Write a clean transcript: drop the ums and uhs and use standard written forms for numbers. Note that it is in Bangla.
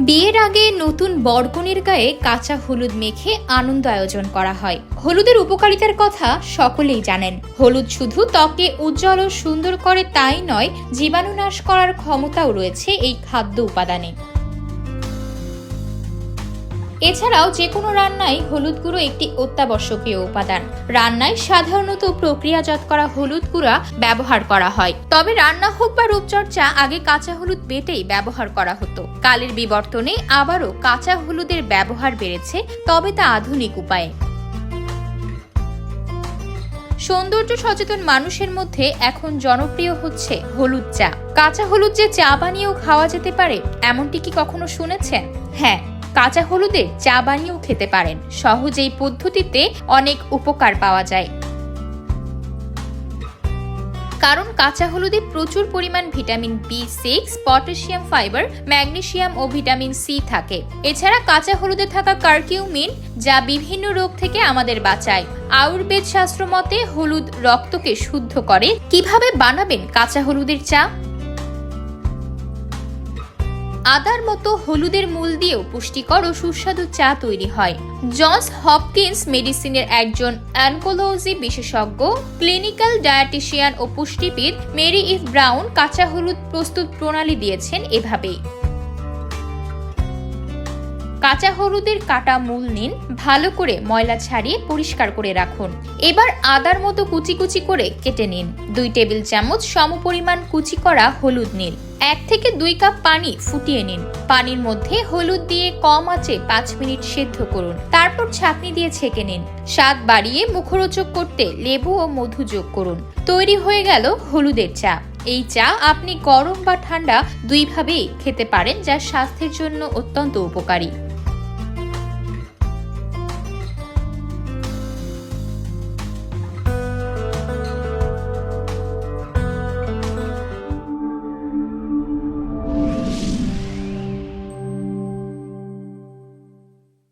বিয়ের আগে নতুন বরকনের গায়ে কাঁচা হলুদ মেখে আনন্দ আয়োজন করা হয়। হলুদের উপকারিতার কথা সকলেই জানেন। হলুদ শুধু ত্বকে উজ্জ্বল ও সুন্দর করে তাই নয়, জীবাণু নাশ করার ক্ষমতাও রয়েছে এই খাদ্য উপাদানে। এছাড়াও যে কোনো রান্নায় হলুদ গুঁড়ো একটি অত্যাবশ্যকীয় উপাদান। রান্নায় সাধারণত প্রক্রিয়াজাত করা হলুদ গুঁড়া ব্যবহার করা হয়, তবে রান্না হোক বা রূপচর্চা আগে কাঁচা হলুদ বেটেই ব্যবহার করা হতো। কালের বিবর্তনে আবারও কাঁচা হলুদের ব্যবহার বেড়েছে, তবে তা আধুনিক উপায়ে। সৌন্দর্য সচেতন মানুষের মধ্যে এখন জনপ্রিয় হচ্ছে হলুদ চা। কাঁচা হলুদ যে চা বানিয়েও খাওয়া যেতে পারে, এমনটি কি কখনো শুনেছেন? হ্যাঁ, কাঁচা হলুদের চা বানিয়েও খেতে পারেন। সহজেই পদ্ধতিতে অনেক উপকার পাওয়া যায়, কারণ কাঁচা হলুদে প্রচুর পরিমাণ vitamin B6, potassium, fibre, magnesium ও ভিটামিন সি থাকে। এছাড়া কাঁচা হলুদে থাকা কার্কিউমিন, যা বিভিন্ন রোগ থেকে আমাদের বাঁচায়। আয়ুর্বেদ শাস্ত্র মতে হলুদ রক্তকে শুদ্ধ করে। কিভাবে বানাবেন কাঁচা হলুদের চা? আদার মতো হলুদের মূল দিয়েও পুষ্টিকর ও সুস্বাদু চা তৈরি হয়। জনস হপকিন্স মেডিসিনের একজন অ্যানকোলজি বিশেষজ্ঞ, ক্লিনিক্যাল ডায়েটিশিয়ান ও পুষ্টিবিদ মেরি ইভ ব্রাউন কাঁচা হলুদ প্রস্তুত প্রণালী দিয়েছেন এভাবেই। কাঁচা হলুদের কাটা মূল নিন, ভালো করে ময়লা ছাড়িয়ে পরিষ্কার করে রাখুন। এবার আদার মতো কুচি কুচি করে কেটে নিন। 2 টেবিল চামচ সমপরিমাণ কুচি করা হলুদ নিন। 1 থেকে 2 কাপ পানি ফুটিয়ে নিন। পানির মধ্যে হলুদ দিয়ে কম আঁচে 5 মিনিট সেদ্ধ করুন। তারপর ছাঁকনি দিয়ে ছেঁকে নিন। স্বাদ বাড়িয়ে মুখরোচক করতে লেবু ও মধু যোগ করুন। তৈরি হয়ে গেল হলুদের চা। এই চা আপনি গরম বা ঠান্ডা দুইভাবেই খেতে পারেন, যা স্বাস্থ্যের জন্য অত্যন্ত উপকারী।